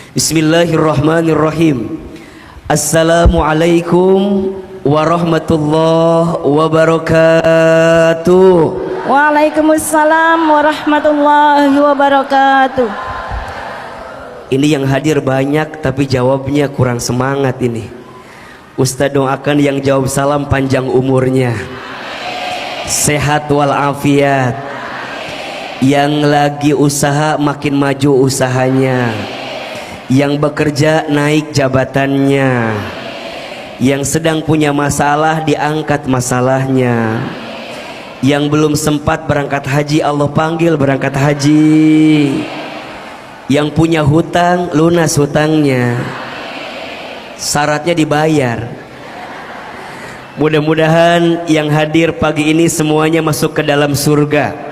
Bismillahirrahmanirrahim. Assalamualaikum warahmatullahi wabarakatuh. Waalaikumsalam warahmatullahi wabarakatuh. Ini yang hadir banyak tapi jawabnya kurang semangat ini. Ustaz doakan yang jawab salam panjang umurnya, sehat walafiat. Yang lagi usaha makin maju usahanya, yang bekerja naik jabatannya, yang sedang punya masalah diangkat masalahnya, yang belum sempat berangkat haji Allah panggil berangkat haji, yang punya hutang lunas hutangnya, syaratnya dibayar. Mudah-mudahan yang hadir pagi ini semuanya masuk ke dalam surga.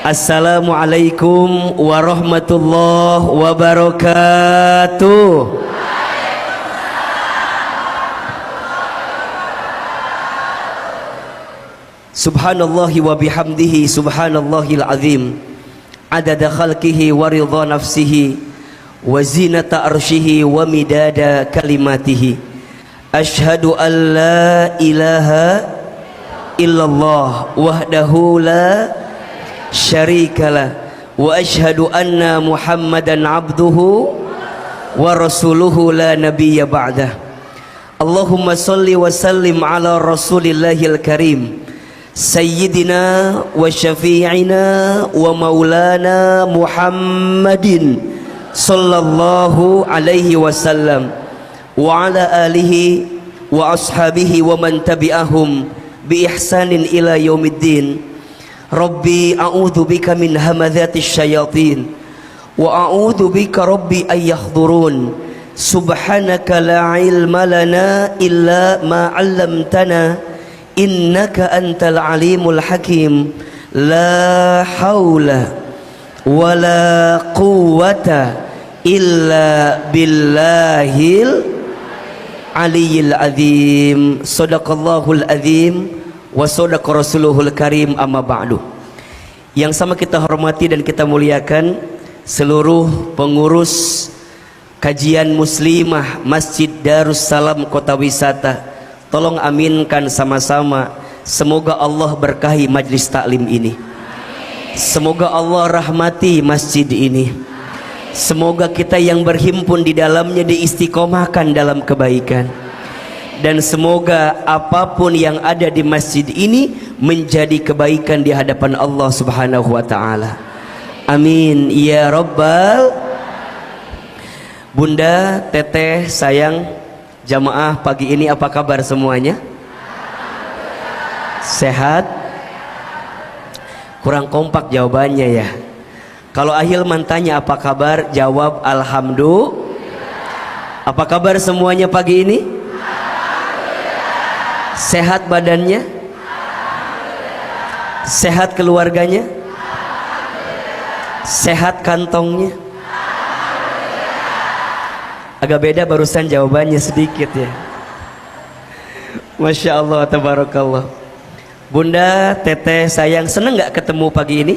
Assalamualaikum warahmatullahi wabarakatuh. Subhanallahi wa bihamdihi subhanallahil azim, adada khalqihi wa ridha nafsihi wa zinata arshihi wa midada kalimatihi. Ashhadu an la ilaha illallah wahdahu la syarikalah wa ashhadu anna muhammadan abduhu wa rasuluhu la nabiyya ba'dah. Allahumma salli wa sallim ala rasulillahil karim sayyidina wa syafi'ina wa maulana muhammadin sallallahu alaihi wasallam wa ala alihi wa ashabihi wa man tabi'ahum bi ihsanin ila yaumiddin. Rabbi a'udzu bika min hamadzati syayatin wa a'udzu bika rabbi ay yahdurun. Subhanaka la ilma lana illa ma 'allamtana innaka antal alimul hakim. La haula wala quwwata illa billahil aliyyil azim. Shadaqallahul azim wa sadaqa rasuluhul karim, amma ba'du. Yang sama kita hormati dan kita muliakan seluruh pengurus kajian muslimah Masjid Darussalam Kota Wisata. Tolong aminkan sama-sama, semoga Allah berkahi majlis taklim ini, semoga Allah rahmati masjid ini, semoga kita yang berhimpun di dalamnya diistiqomahkan dalam kebaikan, dan semoga apapun yang ada di masjid ini menjadi kebaikan di hadapan Allah Subhanahu wa taala. Amin ya rabbal. Bunda, teteh, sayang, jamaah pagi ini apa kabar semuanya? Sehat? Kurang kompak jawabannya ya. Kalau Ahilman tanya apa kabar, jawab alhamdulillah. Apa kabar semuanya pagi ini? Sehat badannya? Sehat keluarganya? Sehat kantongnya? Agak beda barusan jawabannya sedikit ya. Masya Allah, tabarakallah. Bunda, teteh, sayang, seneng gak ketemu pagi ini?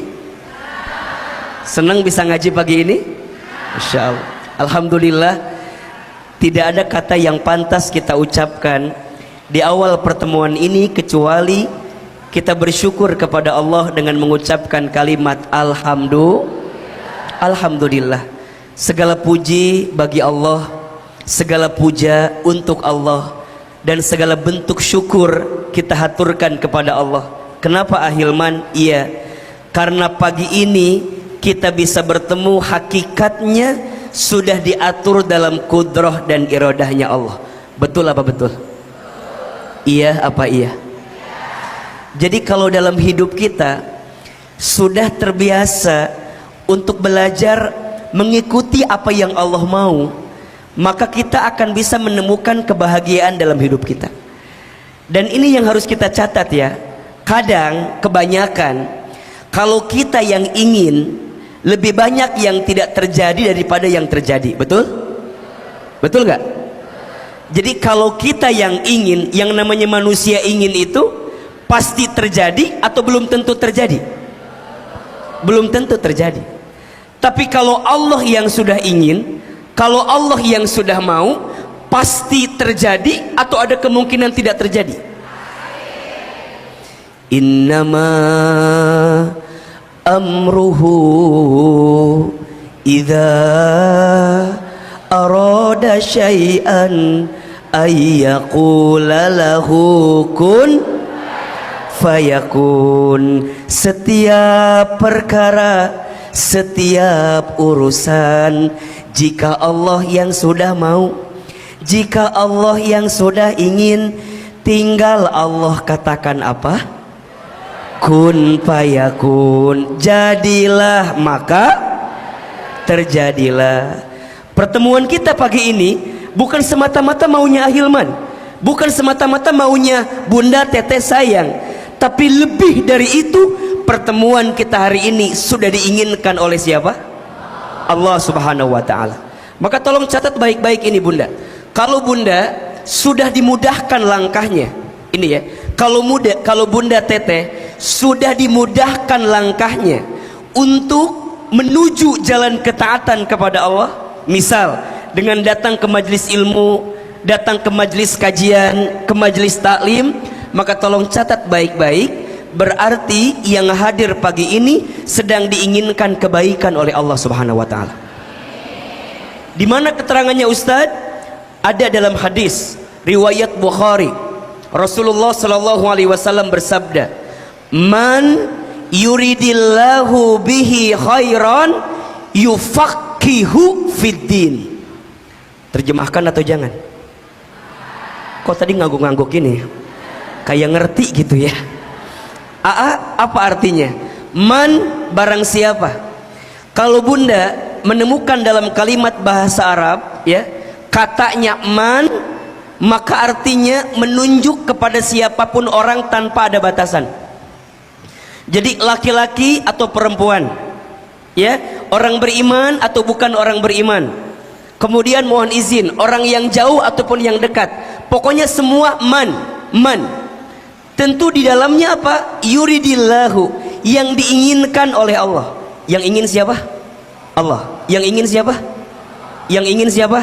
Seneng bisa ngaji pagi ini? Masya Allah. Alhamdulillah, tidak ada kata yang pantas kita ucapkan di awal pertemuan ini kecuali kita bersyukur kepada Allah dengan mengucapkan kalimat Alhamdulillah. Segala puji bagi Allah, segala puja untuk Allah, dan segala bentuk syukur kita haturkan kepada Allah. Kenapa Ahilman? Iya, karena pagi ini kita bisa bertemu, hakikatnya sudah diatur dalam kudrah dan iradahnya Allah. Betul apa betul? Iya apa iya? Jadi kalau dalam hidup kita sudah terbiasa untuk belajar mengikuti apa yang Allah mau, maka kita akan bisa menemukan kebahagiaan dalam hidup kita. Dan ini yang harus kita catat ya. Kadang kebanyakan kalau kita yang ingin, lebih banyak yang tidak terjadi daripada yang terjadi. Betul? Betul gak? Jadi kalau kita yang ingin, yang namanya manusia ingin itu pasti terjadi atau belum tentu terjadi? Belum tentu terjadi. Tapi kalau Allah yang sudah ingin, Kalau Allah yang sudah mau, pasti terjadi atau ada kemungkinan tidak terjadi? Innama amruhu idza arada syai'an ayyaqula lahu kun fayakun. Setiap perkara, setiap urusan, jika Allah yang sudah mau, jika Allah yang sudah ingin, tinggal Allah katakan apa? Kun fayakun. Jadilah maka terjadilah. Pertemuan kita pagi ini bukan semata-mata maunya Ahilman, bukan semata-mata maunya Bunda Teteh sayang, tapi lebih dari itu, pertemuan kita hari ini sudah diinginkan oleh siapa? Allah Subhanahu wa ta'ala. Maka tolong catat baik-baik ini Bunda. Kalau Bunda sudah dimudahkan langkahnya, ini ya, kalau Bunda Teteh sudah dimudahkan langkahnya untuk menuju jalan ketaatan kepada Allah, misal dengan datang ke majelis ilmu, datang ke majelis kajian, ke majelis taklim, maka tolong catat baik-baik, berarti yang hadir pagi ini sedang diinginkan kebaikan oleh Allah Subhanahu wa ta'ala. Di mana keterangannya Ustaz? Ada dalam hadis riwayat Bukhari. Rasulullah sallallahu alaihi wasallam bersabda, "Man yuridillahu bihi khairan yufaqihu fiddin." Terjemahkan atau jangan? Kok tadi ngangguk-ngangguk ini? Kayak ngerti gitu ya. Apa artinya? Man, barang siapa. Kalau Bunda menemukan dalam kalimat bahasa Arab ya, katanya man, maka artinya menunjuk kepada siapapun orang tanpa ada batasan. Jadi laki-laki atau perempuan, ya, orang beriman atau bukan orang beriman, kemudian mohon izin, orang yang jauh ataupun yang dekat, pokoknya semua man. Tentu di dalamnya apa? Yuridillahu, yang diinginkan oleh Allah. Yang ingin siapa? Allah. Yang ingin siapa? Yang ingin siapa?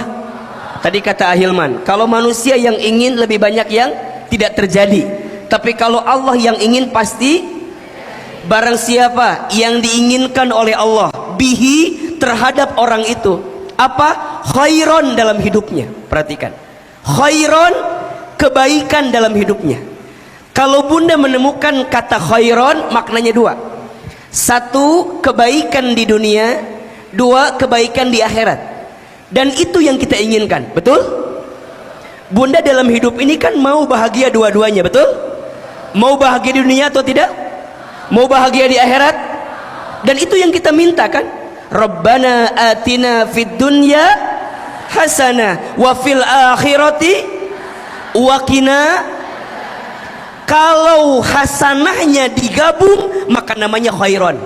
Tadi kata Ahilman, kalau manusia yang ingin lebih banyak yang tidak terjadi, tapi kalau Allah yang ingin pasti. Barang siapa yang diinginkan oleh Allah bihi, terhadap orang itu apa? Khairon dalam hidupnya. Perhatikan, khairon, kebaikan dalam hidupnya. Kalau Bunda menemukan kata khairon, maknanya dua. Satu, kebaikan di dunia. Dua, kebaikan di akhirat. Dan itu yang kita inginkan, betul? Bunda dalam hidup ini kan mau bahagia dua-duanya, betul? Mau bahagia di dunia atau tidak? Mau bahagia di akhirat? Dan itu yang kita minta kan? Rabbana atina fid dunya hasanah wa fil akhirati wa qina. Kalau hasanahnya digabung maka namanya khairon.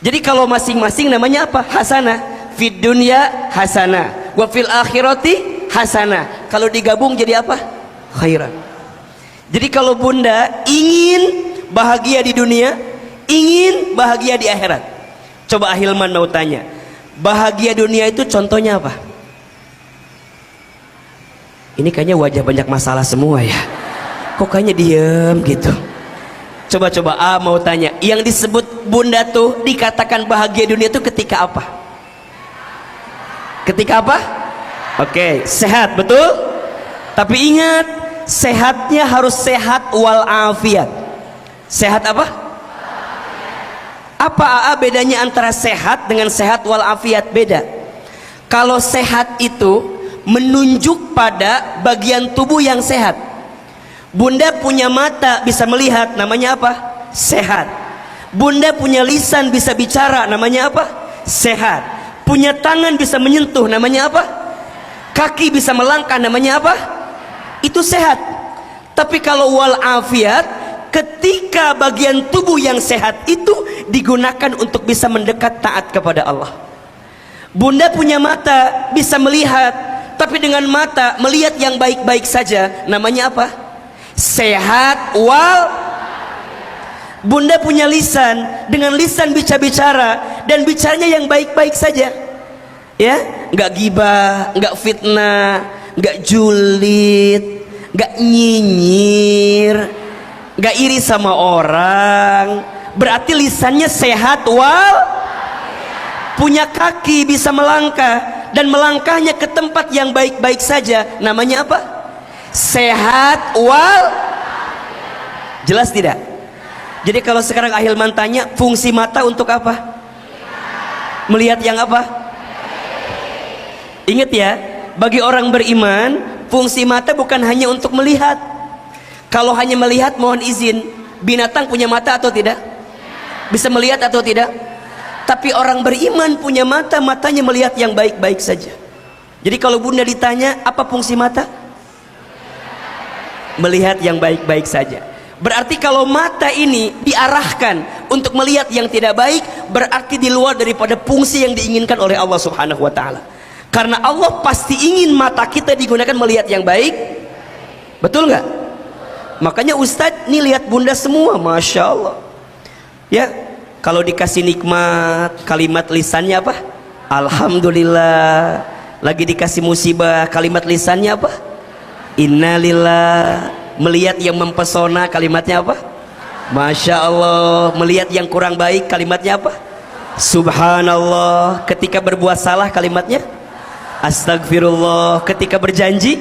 Jadi kalau masing-masing namanya apa? Hasanah. Fid dunya hasanah wa fil akhirati hasanah. Kalau digabung jadi apa? Khairan. Jadi kalau Bunda ingin bahagia di dunia, ingin bahagia di akhirat, coba Ahilman mau tanya, bahagia dunia itu contohnya apa? Ini kayaknya wajah banyak masalah semua ya, kok kayaknya diem gitu. Coba A mau tanya, yang disebut Bunda tuh dikatakan bahagia dunia itu ketika apa? Ketika apa? Oke, sehat, betul? Tapi ingat, sehatnya harus sehat walafiat. Sehat apa? Apa AA bedanya antara sehat dengan sehat walafiat? Beda. Kalau sehat itu menunjuk pada bagian tubuh yang sehat. Bunda punya mata bisa melihat, namanya apa? Sehat. Bunda punya lisan bisa bicara, namanya apa? Sehat. Punya tangan bisa menyentuh, namanya apa? Kaki bisa melangkah, namanya apa? Itu sehat. Tapi kalau walafiat, ketika bagian tubuh yang sehat itu digunakan untuk bisa mendekat taat kepada Allah. Bunda punya mata bisa melihat, tapi dengan mata melihat yang baik-baik saja, namanya apa? Sehat wal. Bunda punya lisan, dengan lisan bisa bicara dan bicaranya yang baik-baik saja, Ya, nggak gibah, nggak fitnah, nggak julid, nggak nyinyir, nggak iri sama orang. Berarti lisannya sehat wal, punya kaki bisa melangkah, dan melangkahnya ke tempat yang baik-baik saja. Namanya apa? Sehat wal. Jelas tidak? Jadi kalau sekarang Ahilman tanya, fungsi mata untuk apa? Melihat yang apa? Ingat ya, bagi orang beriman, fungsi mata bukan hanya untuk melihat. Kalau hanya melihat, mohon izin, binatang punya mata atau tidak? Bisa melihat atau tidak? Tapi orang beriman punya mata, matanya melihat yang baik-baik saja. Jadi kalau bunda ditanya, apa fungsi mata? Melihat yang baik-baik saja. Berarti kalau mata ini diarahkan untuk melihat yang tidak baik, berarti di luar daripada fungsi yang diinginkan oleh Allah Subhanahu wa Ta'ala. Karena Allah pasti ingin mata kita digunakan melihat yang baik. Betul nggak? Makanya Ustadz nih lihat bunda semua, Masya Allah. Ya, kalau dikasih nikmat, kalimat lisannya apa? Alhamdulillah. Lagi dikasih musibah, kalimat lisannya apa? Innalillah. Melihat yang mempesona, kalimatnya apa? Masya Allah. Melihat yang kurang baik, kalimatnya apa? Subhanallah. Ketika berbuat salah, kalimatnya Astagfirullah. Ketika berjanji,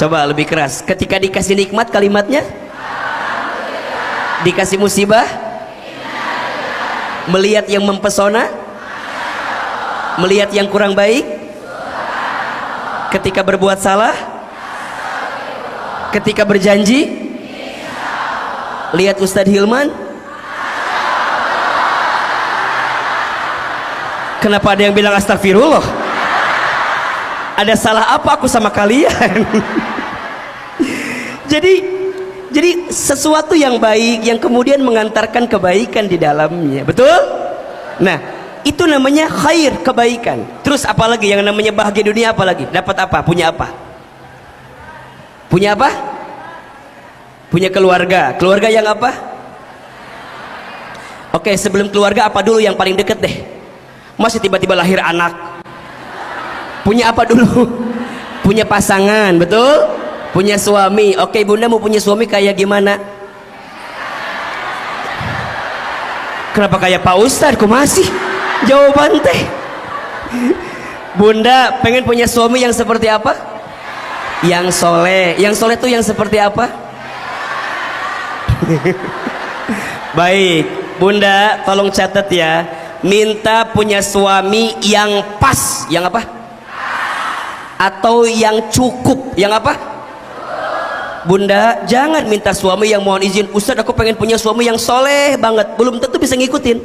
coba lebih keras. Ketika dikasih nikmat, kalimatnya dikasih musibah, melihat yang mempesona, melihat yang kurang baik. Ketika berbuat salah, ketika berjanji, lihat Ustadz Hilman. Kenapa ada yang bilang astagfirullah? Ada salah apa aku sama kalian? Jadi sesuatu yang baik yang kemudian mengantarkan kebaikan di dalamnya, betul? Nah, itu namanya khair, kebaikan. Terus apalagi yang namanya bahagia dunia, apalagi? Dapat apa? Punya apa? Punya apa? Punya keluarga. Keluarga yang apa? Oke, sebelum keluarga apa dulu yang paling deket deh? Masih tiba-tiba lahir anak. Punya apa dulu? Punya pasangan, betul? Punya suami. Oke, bunda mau punya suami kayak gimana? Kenapa kayak Pak Ustadz? Kok masih jawaban teh? Bunda pengen punya suami yang seperti apa? Yang soleh. Yang soleh tuh yang seperti apa? Baik, bunda tolong catat ya. Minta punya suami yang pas. Yang apa? Atau yang cukup. Yang apa? Bunda jangan minta suami yang mohon izin, Ustadz aku pengen punya suami yang soleh banget. Belum tentu bisa ngikutin.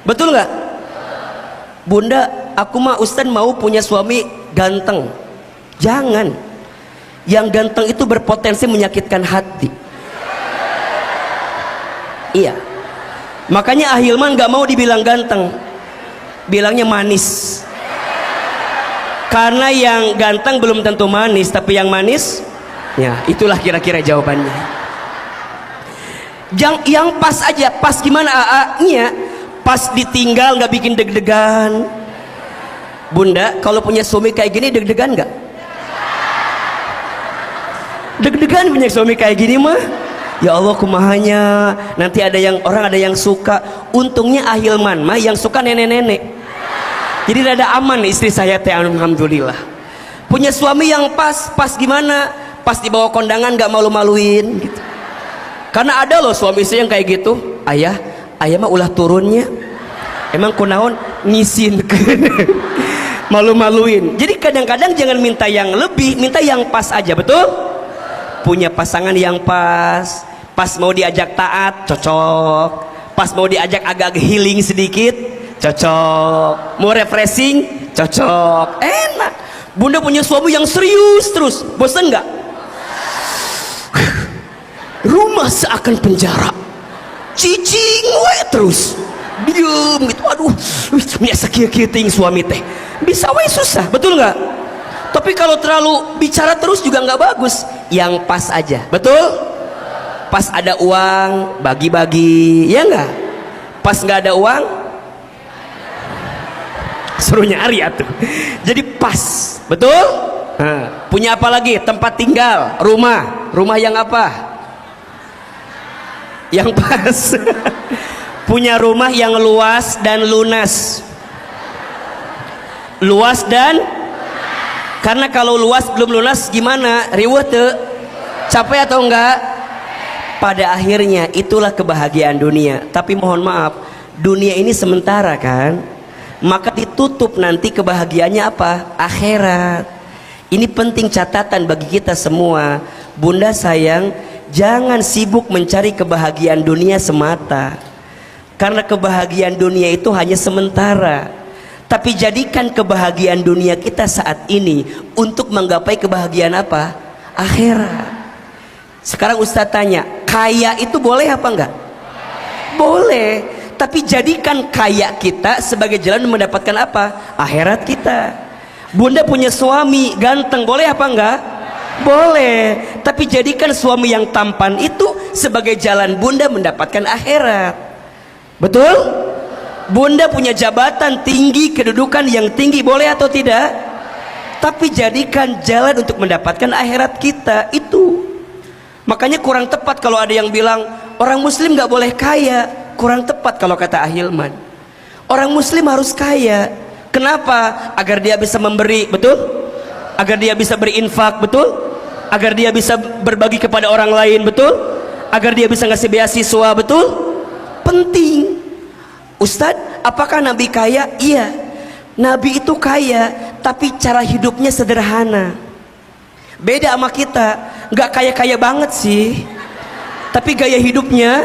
Betul nggak? Bunda aku mah Ustadz mau punya suami ganteng. Jangan. Yang ganteng itu berpotensi menyakitkan hati. Iya. Makanya Ahilman gak mau dibilang ganteng, bilangnya manis. Karena yang ganteng belum tentu manis, tapi yang manis, ya itulah kira-kira jawabannya. Yang pas aja. Pas gimana AA-nya? Pas ditinggal gak bikin deg-degan. Bunda kalau punya suami kayak gini deg-degan gak? Deg-degan punya suami kayak gini mah. Ya Allah kumahanya, nanti ada yang orang ada yang suka. Untungnya Ahilman mah yang suka nenek-nenek. Jadi rada aman istri saya teh, alhamdulillah. Punya suami yang pas gimana? Pas dibawa kondangan gak malu-maluin gitu. Karena ada loh suami saya yang kayak gitu. Ayah mah ulah turunnya. Emang kunaon ngisin malu-maluin. Jadi kadang-kadang jangan minta yang lebih, minta yang pas aja, betul? Punya pasangan yang pas mau diajak taat cocok, pas mau diajak agak healing sedikit cocok, mau refreshing cocok, enak. Bunda punya suami yang serius terus, bosan nggak? Rumah seakan penjara, cicing we terus diem gitu. Aduh, biasa kia-kia suami teh bisa we susah, betul nggak? Tapi kalau terlalu bicara terus juga nggak bagus. Yang pas aja, betul? Pas ada uang bagi-bagi, ya nggak? Pas nggak ada uang, Suruh nyari atuh. Jadi pas, betul? Nah, punya apa lagi? Tempat tinggal, rumah. Rumah yang apa? Yang pas. Punya rumah yang luas dan lunas. Luas dan, karena kalau luas belum lunas gimana? Riweuh teu? Capek atau enggak? Pada akhirnya itulah kebahagiaan dunia. Tapi mohon maaf, dunia ini sementara kan? Maka ditutup nanti kebahagiaannya apa? Akhirat. Ini penting catatan bagi kita semua. Bunda sayang, jangan sibuk mencari kebahagiaan dunia semata, karena kebahagiaan dunia itu hanya sementara. Tapi jadikan kebahagiaan dunia kita saat ini untuk menggapai kebahagiaan apa? Akhirat. Sekarang Ustaz tanya, kaya itu boleh apa enggak? Boleh. Tapi jadikan kaya kita sebagai jalan mendapatkan apa? Akhirat kita. Bunda punya suami ganteng, boleh apa enggak? Boleh. Tapi jadikan suami yang tampan itu sebagai jalan Bunda mendapatkan akhirat. Betul? Bunda punya jabatan tinggi, kedudukan yang tinggi, boleh atau tidak? Tapi jadikan jalan untuk mendapatkan akhirat kita itu. Makanya kurang tepat kalau ada yang bilang orang muslim gak boleh kaya. Kurang tepat kalau kata Ahilman. Orang muslim harus kaya. Kenapa? Agar dia bisa memberi, betul? Agar dia bisa berinfak, betul? Agar dia bisa berbagi kepada orang lain, betul? Agar dia bisa ngasih beasiswa, betul? Penting. Ustadz, apakah Nabi kaya? Iya, Nabi itu kaya, tapi cara hidupnya sederhana. Beda sama kita, nggak kaya-kaya banget sih, tapi gaya hidupnya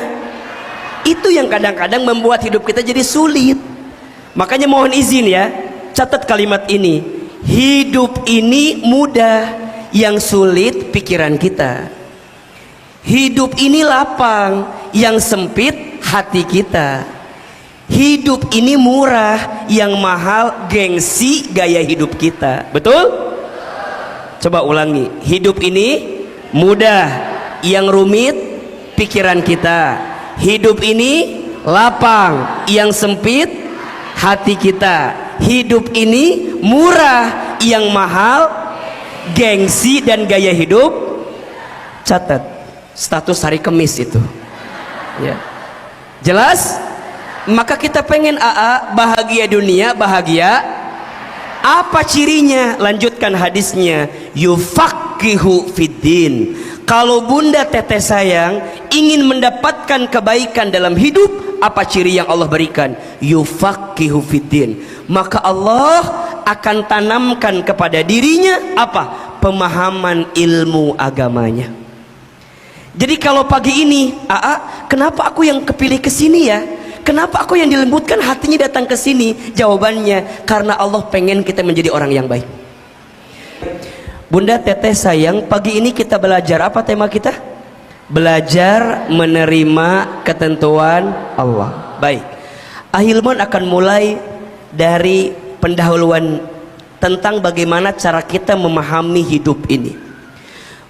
itu yang kadang-kadang membuat hidup kita jadi sulit. Makanya mohon izin ya, catat kalimat ini. Hidup ini mudah, yang sulit pikiran kita. Hidup ini lapang, yang sempit hati kita. Hidup ini murah, yang mahal gengsi gaya hidup kita. Betul? Coba ulangi. Hidup ini mudah, yang rumit pikiran kita. Hidup ini lapang, yang sempit hati kita. Hidup ini murah, yang mahal gengsi dan gaya hidup. Catat status hari Kamis itu ya. Jelas? Maka kita pengen AA bahagia dunia, bahagia. Apa cirinya? Lanjutkan hadisnya. Yufaqihu fiddin. Kalau Bunda Teteh sayang ingin mendapatkan kebaikan dalam hidup, apa ciri yang Allah berikan? Yufaqihu fiddin. Maka Allah akan tanamkan kepada dirinya apa? Pemahaman ilmu agamanya. Jadi kalau pagi ini, AA, kenapa aku yang kepilih ke sini ya? Kenapa aku yang dilembutkan hatinya datang ke sini? Jawabannya, karena Allah pengen kita menjadi orang yang baik. Bunda Teteh sayang, pagi ini kita belajar apa tema kita? Belajar menerima ketentuan Allah. Baik. Ahilman akan mulai dari pendahuluan tentang bagaimana cara kita memahami hidup ini.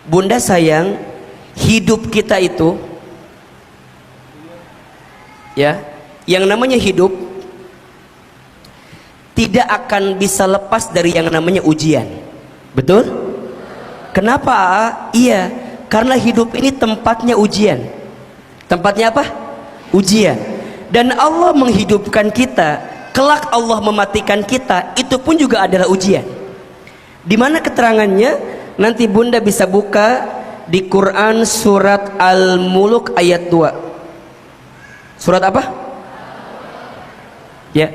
Bunda sayang, hidup kita itu ya, yang namanya hidup tidak akan bisa lepas dari yang namanya ujian. Betul? Kenapa? Iya, karena hidup ini tempatnya ujian. Tempatnya apa? Ujian. Dan Allah menghidupkan kita, kelak Allah mematikan kita, itu pun juga adalah ujian. Di mana keterangannya? Nanti Bunda bisa buka di Quran surat Al-Mulk ayat 2. Surat apa? Ya.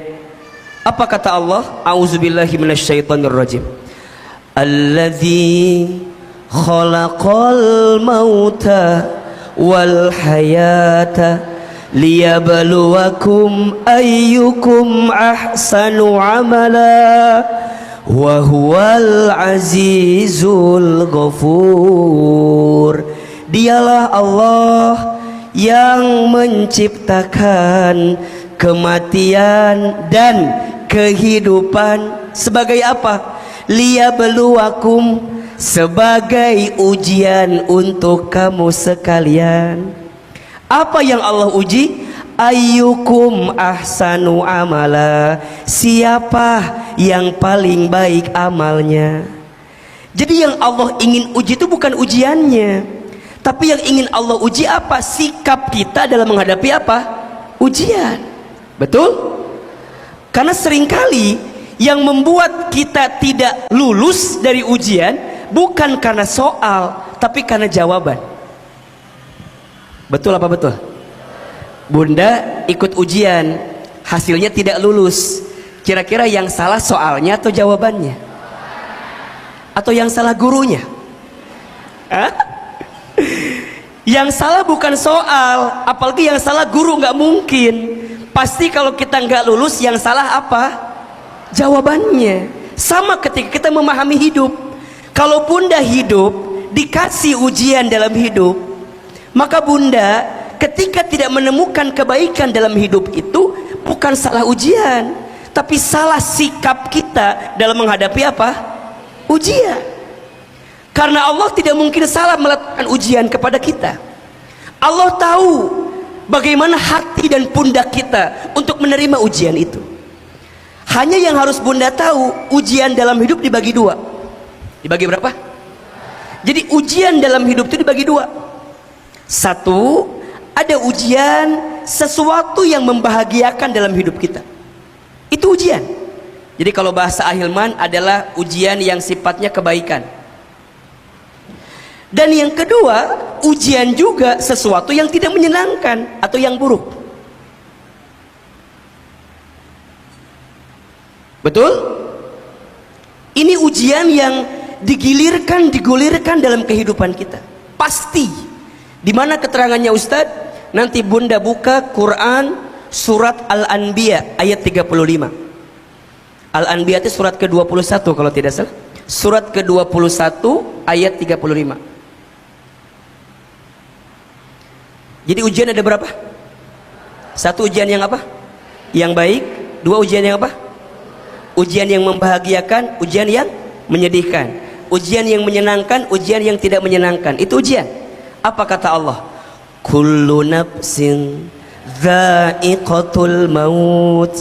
Apa kata Allah? A'udzubillahi minasyaitonirrajim. Alladzi khalaqal mauta wal hayata liyabluwakum ayyukum ahsanu amala wa huwal azizul ghafur. Dialah Allah yang menciptakan kematian dan kehidupan sebagai apa? Liyabluwakum, sebagai ujian untuk kamu sekalian. Apa yang Allah uji? ayyukum ahsanu amala, siapa yang paling baik amalnya. Jadi yang Allah ingin uji itu bukan ujiannya, tapi yang ingin Allah uji apa? Sikap kita dalam menghadapi apa? Ujian. Betul? Karena seringkali yang membuat kita tidak lulus dari ujian bukan karena soal, tapi karena jawaban. Betul apa betul? Bunda ikut ujian, hasilnya tidak lulus. Kira-kira yang salah soalnya atau jawabannya? Atau yang salah gurunya? Hah? Yang salah bukan soal, apalagi yang salah guru, nggak mungkin. Pasti kalau kita nggak lulus, yang salah apa? Jawabannya. Sama ketika kita memahami hidup. Kalau bunda hidup dikasih ujian dalam hidup, maka bunda ketika tidak menemukan kebaikan dalam hidup itu bukan salah ujian, tapi salah sikap kita dalam menghadapi apa? Ujian. Karena Allah tidak mungkin salah meletakkan ujian kepada kita. Allah tahu bagaimana hati dan pundak kita untuk menerima ujian itu. Hanya yang harus bunda tahu, ujian dalam hidup dibagi dua. Dibagi berapa? Jadi ujian dalam hidup itu dibagi dua. Satu, ada ujian sesuatu yang membahagiakan dalam hidup kita. Itu ujian. Jadi kalau bahasa Ahilman adalah ujian yang sifatnya kebaikan. Dan yang kedua, ujian juga sesuatu yang tidak menyenangkan atau yang buruk. Betul? Ini ujian yang digulirkan dalam kehidupan kita. Pasti. Di mana keterangannya Ustadz? Nanti bunda buka Quran surat Al-Anbiya ayat 35. Al-Anbiya itu surat ke-21 kalau tidak salah. Surat ke-21 ayat 35. Jadi ujian ada berapa? Satu, ujian yang apa? Yang baik. Dua, ujian yang apa? Ujian yang membahagiakan, ujian yang menyedihkan. Ujian yang menyenangkan, ujian yang tidak menyenangkan. Itu ujian. Apa kata Allah? Kullu nafsin dha'iqatul maut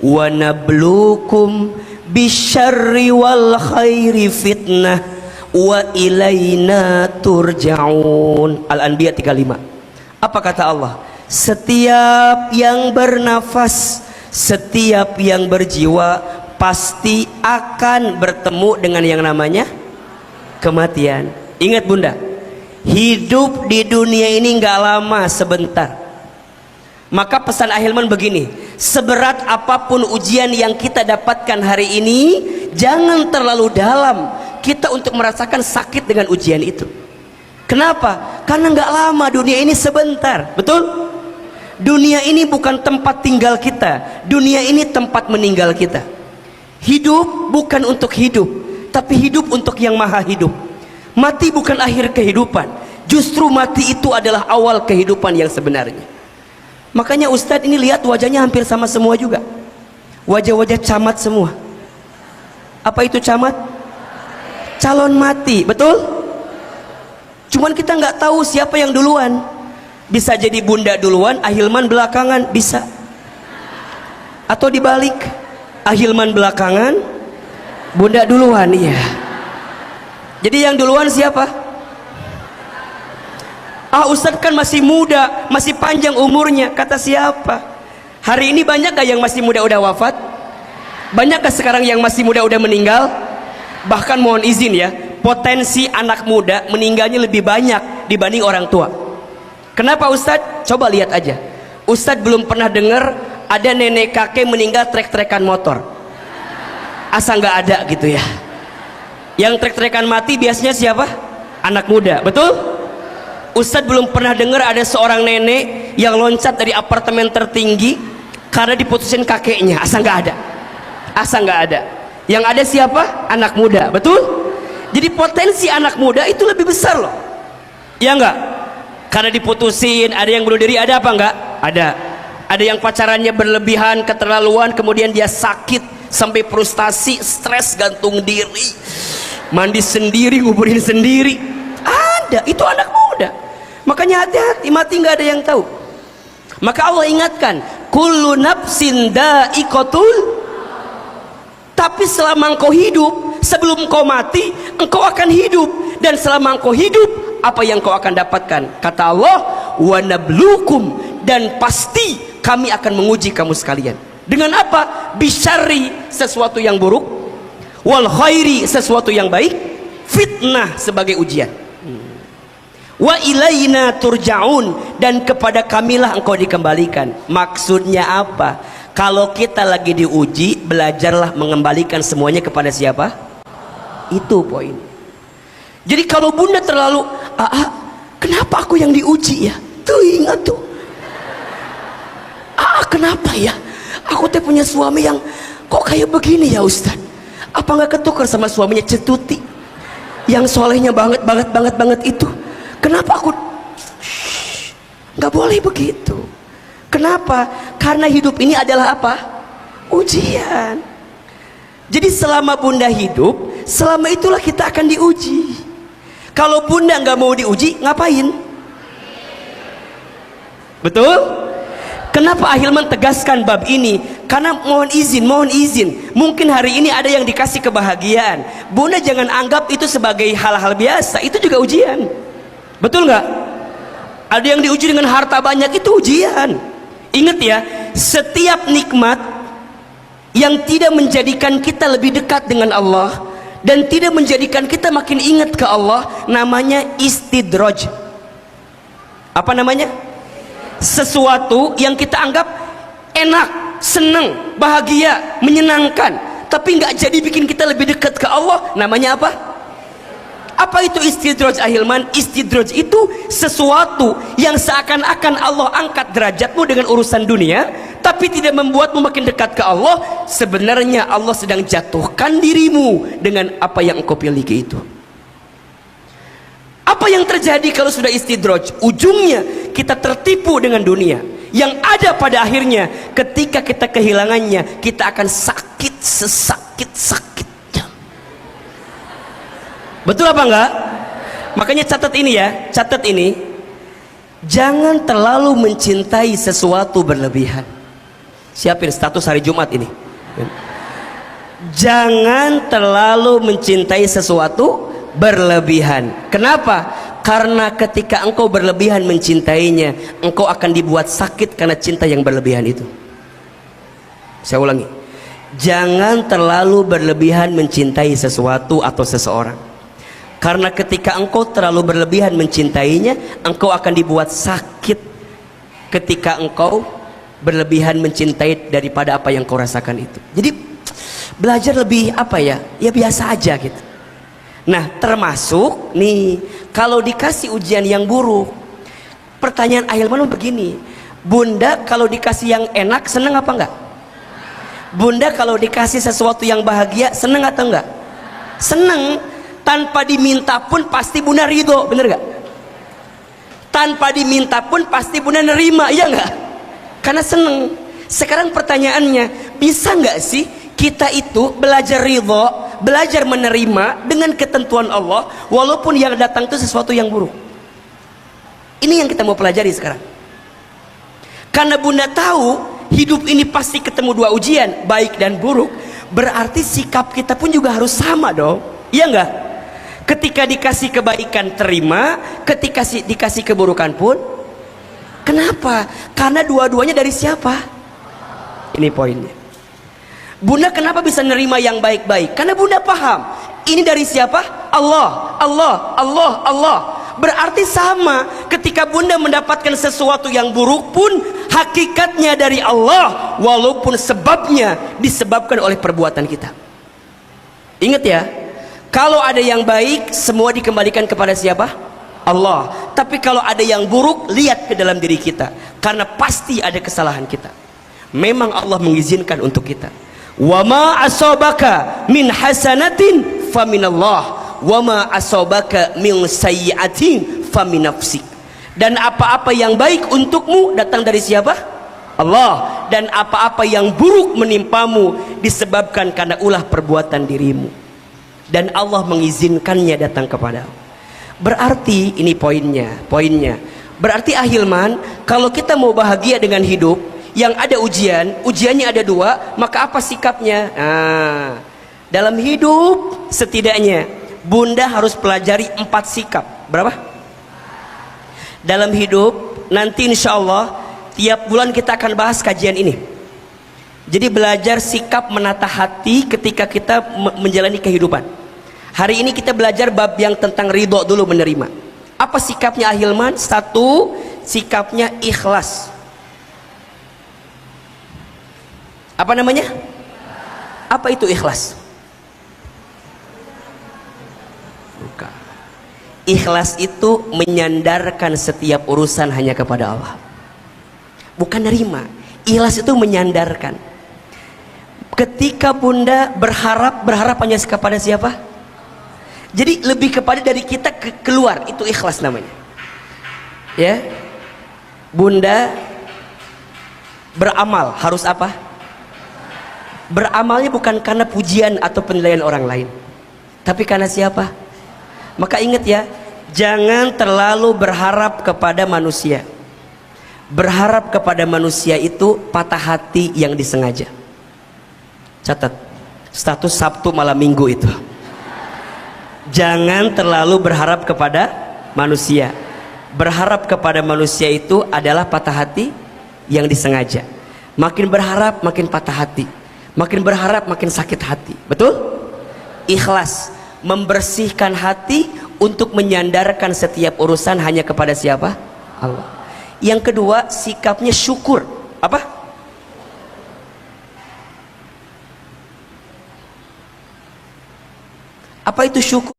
wa nabluukum bisyarri wal khairi fitnah wa ilaina turja'un. Al-Anbiya 35. Apa kata Allah? Setiap yang bernafas, setiap yang berjiwa pasti akan bertemu dengan yang namanya kematian. Ingat bunda, hidup di dunia ini nggak lama, sebentar. Maka pesan Ahilman begini, seberat apapun ujian yang kita dapatkan hari ini, jangan terlalu dalam kita untuk merasakan sakit dengan ujian itu. Kenapa? Karena nggak lama, dunia ini sebentar. Betul? Dunia ini bukan tempat tinggal kita, dunia ini tempat meninggal kita. Hidup bukan untuk hidup, tapi hidup untuk yang maha hidup. Mati bukan akhir kehidupan, justru mati itu adalah awal kehidupan yang sebenarnya. Makanya Ustadz ini lihat wajahnya hampir sama semua juga. Wajah-wajah camat semua. Apa itu camat? Calon mati, betul? Cuman kita nggak tahu siapa yang duluan. Bisa jadi bunda duluan, Ahilman belakangan, bisa. Atau dibalik, Ahilman belakangan, bunda duluan, iya. Jadi yang duluan siapa? Ah, Ustadz kan masih muda, masih panjang umurnya. Kata siapa? Hari ini banyak gak yang masih muda udah wafat? Banyak gak sekarang yang masih muda udah meninggal? Bahkan mohon izin ya, potensi anak muda meninggalnya lebih banyak dibanding orang tua. Kenapa Ustadz? Coba lihat aja. Ustadz belum pernah dengar ada nenek kakek meninggal trek-trekan motor. Asa nggak ada gitu ya. Yang trek-trekan mati biasanya siapa? Anak muda, betul? Ustadz belum pernah dengar ada seorang nenek yang loncat dari apartemen tertinggi karena diputusin kakeknya. Asa nggak ada. Asa nggak ada. Yang ada siapa? Anak muda, betul? Jadi potensi anak muda itu lebih besar loh. Ya enggak? Karena diputusin, ada yang bunuh diri, ada apa enggak? Ada. Ada yang pacarannya berlebihan, keterlaluan, kemudian dia sakit sampai frustasi, stres, gantung diri, mandi sendiri, nguburin sendiri. Ada, itu anak muda. Makanya hati-hati, mati nggak ada yang tahu. Maka Allah ingatkan, kullu nafsin dha'iqatul. Tapi selama engkau hidup, sebelum engkau mati, engkau akan hidup. Dan selama engkau hidup, apa yang engkau akan dapatkan? Kata Allah, wa nabluukum, dan pasti kami akan menguji kamu sekalian. Dengan apa? Bisyarri, sesuatu yang buruk, wal khairi, sesuatu yang baik, fitnah sebagai ujian. Wa ilaina turja'un, dan kepada kamilah engkau dikembalikan. Maksudnya apa? Kalau kita lagi diuji, belajarlah mengembalikan semuanya kepada siapa? Itu poin. Jadi kalau bunda terlalu, kenapa aku yang diuji ya? Tuh ingat tuh. Kenapa ya? Aku teh punya suami yang kok kayak begini ya Ustaz? Apa nggak ketukar sama suaminya Cetuti? Yang solehnya banget itu. Kenapa aku? Nggak boleh begitu. Kenapa? Karena hidup ini adalah apa? Ujian. Jadi selama bunda hidup, selama itulah kita akan diuji. Kalau bunda nggak mau diuji, ngapain? Betul? Kenapa Ahilman tegaskan bab ini? Karena mohon izin. Mungkin hari ini ada yang dikasih kebahagiaan. Bunda jangan anggap itu sebagai hal-hal biasa. Itu juga ujian. Betul nggak? Ada yang diuji dengan harta banyak, itu ujian. Ingat ya, setiap nikmat yang tidak menjadikan kita lebih dekat dengan Allah dan tidak menjadikan kita makin ingat ke Allah, namanya istidraj. Apa namanya? Sesuatu yang kita anggap enak, senang, bahagia, menyenangkan, tapi nggak jadi bikin kita lebih dekat ke Allah, namanya apa? Apa itu istidraj Ahilman? Istidraj itu sesuatu yang seakan-akan Allah angkat derajatmu dengan urusan dunia, tapi tidak membuatmu makin dekat ke Allah. Sebenarnya Allah sedang jatuhkan dirimu dengan apa yang engkau piliki itu. Apa yang terjadi kalau sudah istidraj? Ujungnya kita tertipu dengan dunia. Yang ada pada akhirnya ketika kita kehilangannya, kita akan sakit sesakit-sakitnya. Betul apa enggak? Makanya catat ini ya, catat ini. Jangan terlalu mencintai sesuatu berlebihan. Siapin status hari Jumat ini. Jangan terlalu mencintai sesuatu berlebihan. Kenapa? Karena ketika engkau berlebihan mencintainya, engkau akan dibuat sakit karena cinta yang berlebihan itu. Saya ulangi, jangan terlalu berlebihan mencintai sesuatu atau seseorang, karena ketika engkau terlalu berlebihan mencintainya, engkau akan dibuat sakit ketika engkau berlebihan mencintai daripada apa yang kau rasakan itu. Jadi belajar lebih apa ya, ya biasa aja gitu. Nah termasuk nih, kalau dikasih ujian yang buruk, pertanyaan Ahilman begini, bunda kalau dikasih yang enak seneng apa enggak? Bunda kalau dikasih sesuatu yang bahagia seneng atau enggak? Seneng. Tanpa diminta pun pasti bunda ridho, bener gak? Tanpa diminta pun pasti bunda nerima, iya gak? Karena seneng. Sekarang pertanyaannya, bisa gak sih kita itu belajar ridho, belajar menerima dengan ketentuan Allah, walaupun yang datang itu sesuatu yang buruk? Ini yang kita mau pelajari sekarang. Karena bunda tahu hidup ini pasti ketemu dua ujian, baik dan buruk. Berarti sikap kita pun juga harus sama dong, iya gak? Ketika dikasih kebaikan terima, ketika dikasih keburukan pun. Kenapa? Karena dua-duanya dari siapa? Ini poinnya. Bunda kenapa bisa nerima yang baik-baik? Karena bunda paham, ini dari siapa? Allah. Berarti sama, ketika bunda mendapatkan sesuatu yang buruk pun hakikatnya dari Allah, walaupun sebabnya disebabkan oleh perbuatan kita. Ingat ya, kalau ada yang baik, semua dikembalikan kepada siapa? Allah. Tapi kalau ada yang buruk, lihat ke dalam diri kita, karena pasti ada kesalahan kita. Memang Allah mengizinkan untuk kita. Wa ma asabaka min hasanatin faminallah, wa ma asabaka min sayyi'atin faminafsik. Dan apa-apa yang baik untukmu datang dari siapa? Allah. Dan apa-apa yang buruk menimpamu disebabkan karena ulah perbuatan dirimu, dan Allah mengizinkannya datang kepadamu. Berarti ini poinnya, Berarti ahilman, kalau kita mau bahagia dengan hidup yang ada ujiannya ada dua, maka apa sikapnya? Nah, dalam hidup setidaknya bunda harus pelajari 4 sikap. Berapa? Dalam hidup nanti insya Allah tiap bulan kita akan bahas kajian ini. Jadi belajar sikap menata hati ketika kita menjalani kehidupan. Hari ini kita belajar bab yang tentang ridho dulu, menerima. Apa sikapnya ahilman? 1, sikapnya ikhlas. Apa namanya? Apa itu ikhlas? Bukan. Ikhlas itu menyandarkan setiap urusan hanya kepada Allah. Bukan nerima. Ikhlas itu menyandarkan. Ketika bunda berharap hanya kepada siapa? Jadi lebih kepada dari kita keluar, itu ikhlas namanya. Ya. Bunda beramal harus apa? Beramalnya bukan karena pujian atau penilaian orang lain, tapi karena siapa? Maka ingat ya, jangan terlalu berharap kepada manusia. Berharap kepada manusia itu patah hati yang disengaja. Catat status Sabtu malam Minggu itu. Jangan terlalu berharap kepada manusia. Berharap kepada manusia itu adalah patah hati yang disengaja. Makin berharap makin patah hati, makin berharap makin sakit hati. Betul? Ikhlas membersihkan hati untuk menyandarkan setiap urusan hanya kepada siapa? Allah. Yang kedua, sikapnya syukur. Apa? Apa itu syukur?